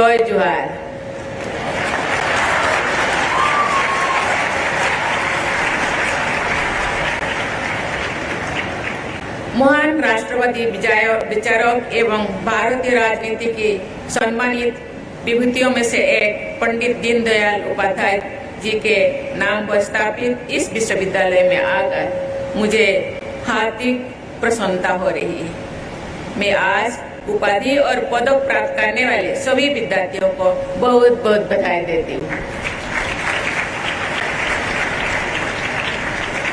जय जोहार। महान राष्ट्रवादी विचारक एवं भारतीय राजनीति की सम्मानित विभूतियों में से एक पंडित दीनदयाल उपाध्याय जी के नाम पर स्थापित इस विश्वविद्यालय में आकर मुझे हार्दिक प्रसन्नता हो रही है। मैं आज उपाधि और पदक प्राप्त करने वाले सभी विद्यार्थियों को बहुत बहुत बधाई देती हूँ।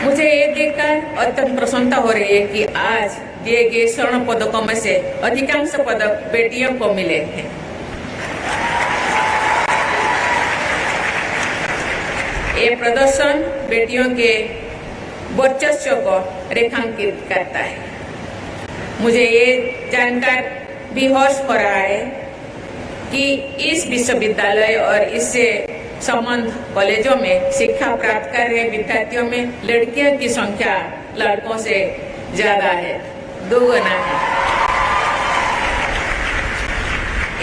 मुझे ये देखकर अत्यंत प्रसन्नता हो रही है कि आज दिए गए स्वर्ण पदकों में से अधिकांश पदक बेटियों को मिले हैं। ये प्रदर्शन बेटियों के वर्चस्व को रेखांकित करता है। मुझे ये जानकर भी हर्ष हो रहा है कि इस विश्वविद्यालय और इससे संबद्ध कॉलेजों में शिक्षा प्राप्त कर रहे विद्यार्थियों में लड़कियों की संख्या लड़कों से ज्यादा है, 2 गुना है।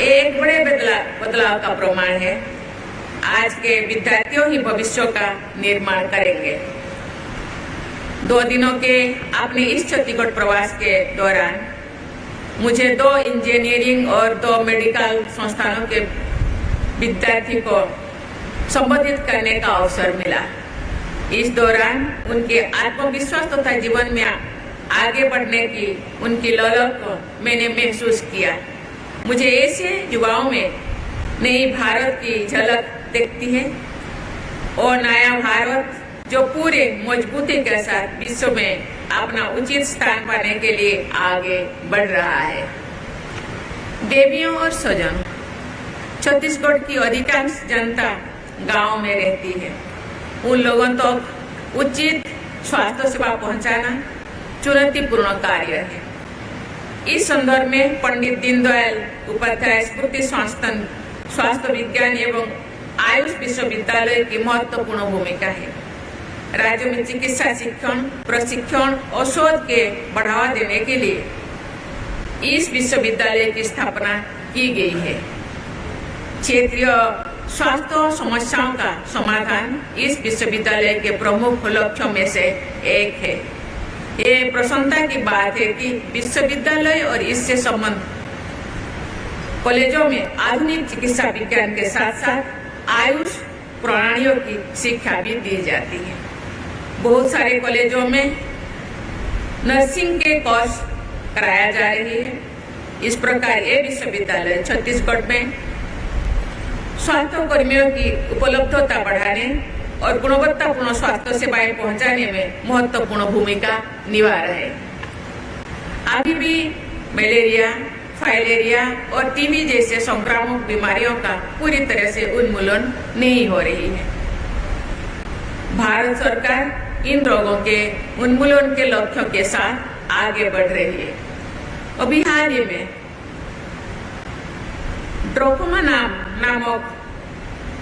एक बड़े बदलाव का प्रमाण है। आज के विद्यार्थियों ही भविष्य का निर्माण करेंगे। 2 दिनों के अपने इस छत्तीसगढ़ प्रवास के दौरान मुझे 2 इंजीनियरिंग और 2 मेडिकल संस्थानों के विद्यार्थी को संबोधित करने का अवसर मिला। इस दौरान उनके आत्मविश्वास तथा जीवन में आगे बढ़ने की उनकी ललक को मैंने महसूस किया। मुझे ऐसे युवाओं में नई भारत की झलक दिखती है और नया भारत जो पूरे मजबूती के साथ विश्व में अपना उचित स्थान पाने के लिए आगे बढ़ रहा है। देवियों और स्वजन, छत्तीसगढ़ की अधिकांश जनता गांव में रहती है। उन लोगों तक उचित स्वास्थ्य सेवा पहुंचाना चुनौतीपूर्ण कार्य है। इस संदर्भ में पंडित दीनदयाल उपाध्याय स्मृति स्वास्थ्य विज्ञान एवं आयुष विश्वविद्यालय की महत्वपूर्ण भूमिका है। राज्य में चिकित्सा शिक्षण, प्रशिक्षण और शोध के बढ़ावा देने के लिए इस विश्वविद्यालय की स्थापना की गई है। क्षेत्रीय स्वास्थ्य समस्याओं का समाधान इस विश्वविद्यालय के प्रमुख लक्ष्यों में से एक है। ये प्रसन्नता की बात है कि विश्वविद्यालय और इससे संबंध कॉलेजों में आधुनिक चिकित्सा विज्ञान के साथ साथ आयुष प्रणालियों की शिक्षा भी दी जाती है। बहुत सारे कॉलेजों में नर्सिंग के कोर्स कराया जा रही है। इस प्रकार ये विश्वविद्यालय छत्तीसगढ़ में स्वास्थ्य कर्मियों की उपलब्धता बढ़ाने और गुणवत्तापूर्ण स्वास्थ्य सेवाएं पहुंचाने में महत्वपूर्ण भूमिका निभा रहे हैं। अभी भी मलेरिया, फाइलेरिया और टीबी जैसे संक्रामक बीमारियों का पूरी तरह से उन्मूलन नहीं हो रही है। भारत सरकार इन रोगों के उन्मूलन के लक्ष्यों के साथ आगे बढ़ रही है। अभी हाल ही में ट्रोकोमा नामक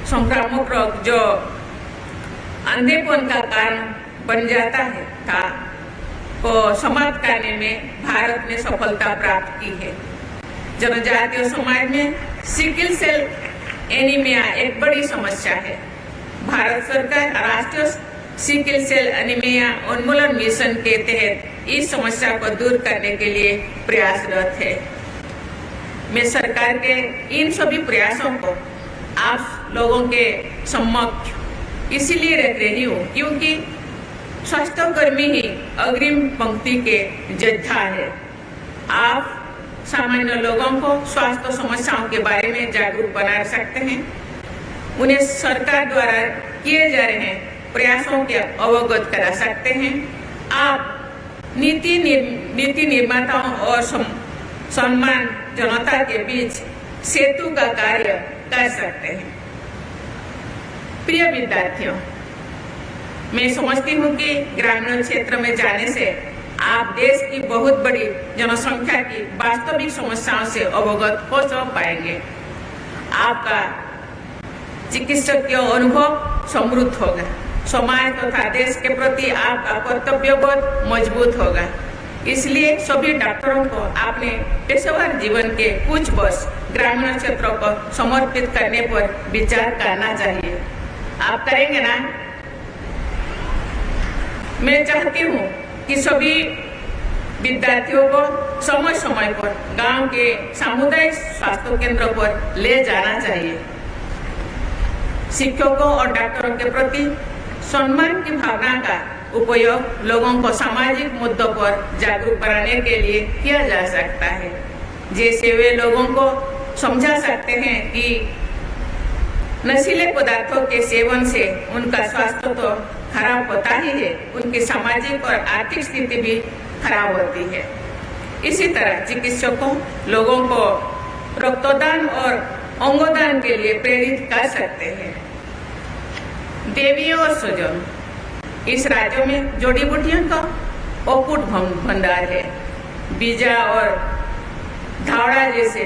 संक्रामक रोग जो अंधेपन का कारण बन जाता है को समाप्त करने में भारत ने सफलता प्राप्त की है। जनजातीय समाज में सिकल सेल एनीमिया एक बड़ी समस्या है। भारत सरकार राष्ट्रीय सिकल सेल एनीमिया उन्मूलन मिशन के तहत इस समस्या को दूर करने के लिए प्रयासरत है। मैं सरकार के इन सभी प्रयासों को आप लोगों के समक्ष इसीलिए रख रही हूँ क्योंकि स्वास्थ्य कर्मी ही अग्रिम पंक्ति के योद्धा है। आप सामान्य लोगों को स्वास्थ्य समस्याओं के बारे में जागरूक बना सकते हैं। उन्हें सरकार द्वारा किए जा रहे प्रयासों के अवगत करा सकते हैं। आप नीति निर्माताओं और सम्मान जनता के बीच सेतु का कार्य कर सकते हैं। प्रिय विद्यार्थियों, मैं समझती हूँ कि ग्रामीण क्षेत्र में जाने से आप देश की बहुत बड़ी जनसंख्या की वास्तविक समस्याओं से अवगत हो पाएंगे। आपका चिकित्सकीय अनुभव समृद्ध होगा। समाज तथा देश के प्रति आपका कर्तव्य बोध मजबूत होगा। इसलिए सभी डॉक्टरों को अपने पेशेवर जीवन के कुछ वर्ष ग्रामीण क्षेत्रों को समर्पित करने पर विचार करना चाहिए। आप करेंगे ना? मैं चाहती हूँ कि सभी विद्यार्थियों को समय समय पर गांव के सामुदायिक स्वास्थ्य केंद्रों पर ले जाना चाहिए। शिक्षकों और डॉक्टरों के प्रति सम्मान की भावना का उपयोग लोगों को सामाजिक मुद्दों पर जागरूक बनाने के लिए किया जा सकता है। जैसे वे लोगों को समझा सकते हैं कि नशीले पदार्थों के सेवन से उनका स्वास्थ्य तो खराब होता ही है, उनकी सामाजिक और आर्थिक स्थिति भी खराब होती है। इसी तरह चिकित्सकों लोगों को रक्तदान और अंगदान के लिए प्रेरित कर सकते हैं। देवी और सुजन, इस राज्य में जड़ी बूटियों का अकूट भंडार है। बीजा और धावड़ा जैसे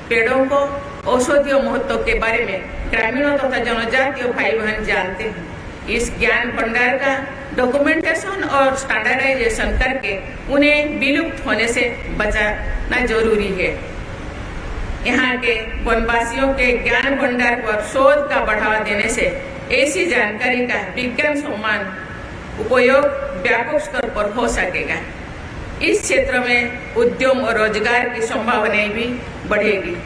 पेड़ों को औषधीय महत्व के बारे में ग्रामीणों तथा जनजातीय भाई बहन जानते हैं। इस ज्ञान भंडार का डॉक्यूमेंटेशन और स्टैंडर्डाइजेशन करके उन्हें विलुप्त होने से बचाना जरूरी है। यहाँ के वनवासियों के ज्ञान भंडार पर शोध का बढ़ावा देने से ऐसी जानकारी का विज्ञान सम्मान उपयोग व्यापक स्तर पर हो सकेगा। इस क्षेत्र में उद्यम और रोजगार की संभावनाएं भी बढ़ेगी।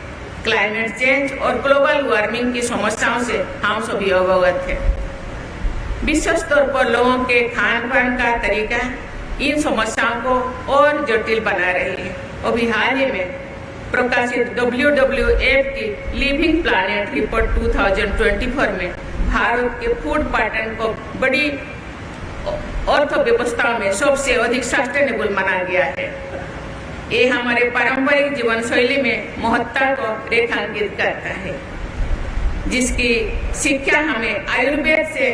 क्लाइमेट चेंज और ग्लोबल वार्मिंग की समस्याओं से हम सभी अवगत हैं। विश्व स्तर पर लोगों के खान पान का तरीका इन समस्याओं को और जटिल बना रही है। अभी हाल ही में प्रकाशित WWF की लिविंग प्लैनेट रिपोर्ट 2024 में भारत के फूड पैटर्न को बड़ी अर्थव्यवस्था में सबसे अधिक सस्टेनेबल माना गया है। ये हमारे पारंपरिक जीवन शैली में महत्ता को रेखांकित करता है, जिसकी शिक्षा हमें आयुर्वेद से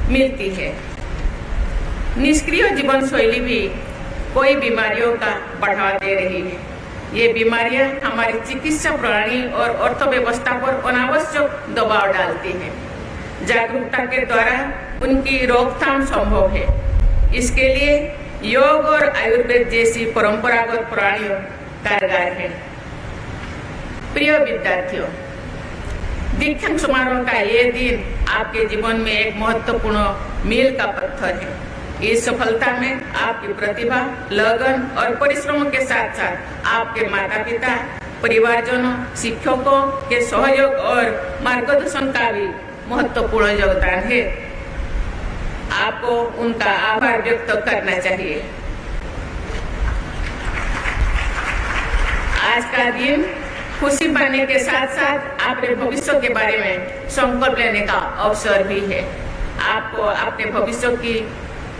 मिलती है। निष्क्रिय जीवन शैली भी कोई बीमारियों का बढ़ावा दे रही है। ये बीमारियां हमारी चिकित्सा प्रणाली और अर्थव्यवस्था पर अनावश्यक दबाव डालती हैं। जागरूकता के द्वारा उनकी रोकथाम संभव है। इसके लिए योग और आयुर्वेद जैसी परंपरागत प्रणालियों कारगर है। प्रिय विद्यार्थियों, दीक्षांत समारोह का ये दिन आपके जीवन में एक महत्वपूर्ण मील का पत्थर है। इस सफलता में आपकी प्रतिभा, लगन और परिश्रम के साथ साथ आपके माता पिता, परिवारजनों, शिक्षकों के सहयोग और मार्गदर्शन का भी महत्वपूर्ण योगदान है। आपको उनका आभार व्यक्त करना चाहिए। आज का दिन खुशी पाने के साथ साथ अपने भविष्य के बारे में संकल्प लेने का अवसर भी है। आपको अपने भविष्य की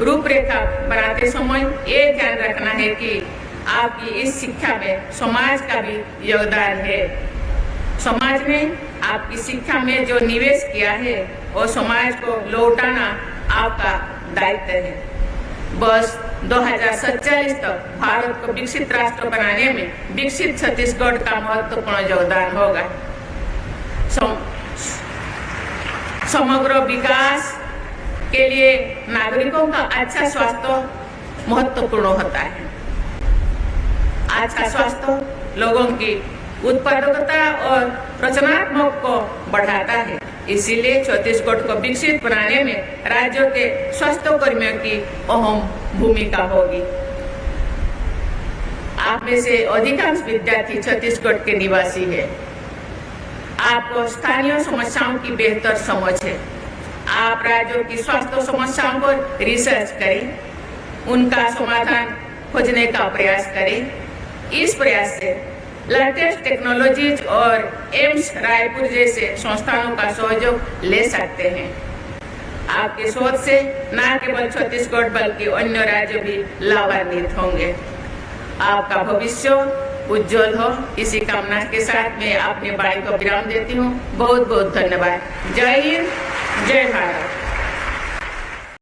रूपरेखा बनाते समय ये ध्यान रखना है कि आपकी इस शिक्षा में समाज का भी योगदान है। समाज ने आपकी शिक्षा में जो निवेश किया है वो समाज को लौटाना आपका दायित्व है। बस 2047 तक भारत को विकसित राष्ट्र बनाने में विकसित छत्तीसगढ़ का महत्वपूर्ण योगदान होगा। समग्र विकास के लिए नागरिकों का अच्छा स्वास्थ्य महत्वपूर्ण होता है। अच्छा स्वास्थ्य लोगों की उत्पादकता और रचनात्मक को बढ़ाता है। इसीलिए छत्तीसगढ़ को विकसित बनाने में राज्यों के स्वास्थ्य कर्मियों की अहम भूमिका होगी। आप में से अधिकांश विद्यार्थी छत्तीसगढ़ के निवासी है। आपको स्थानीय समस्याओं की बेहतर समझ है। आप राज्यों की स्वास्थ्य समस्याओं पर रिसर्च करें, उनका समाधान खोजने का प्रयास करें। इस प्रयास से लेटेस्ट टेक्नोलॉजीज और एम्स रायपुर जैसे संस्थानों का सहयोग ले सकते हैं। आपके शोध से न केवल छत्तीसगढ़ बल्कि अन्य राज्य भी लाभान्वित होंगे। आपका भविष्य उज्जवल हो, इसी कामना के साथ मैं अपनी वाणी को विराम देती हूँ। बहुत बहुत धन्यवाद। जय हिंद, जय भारत।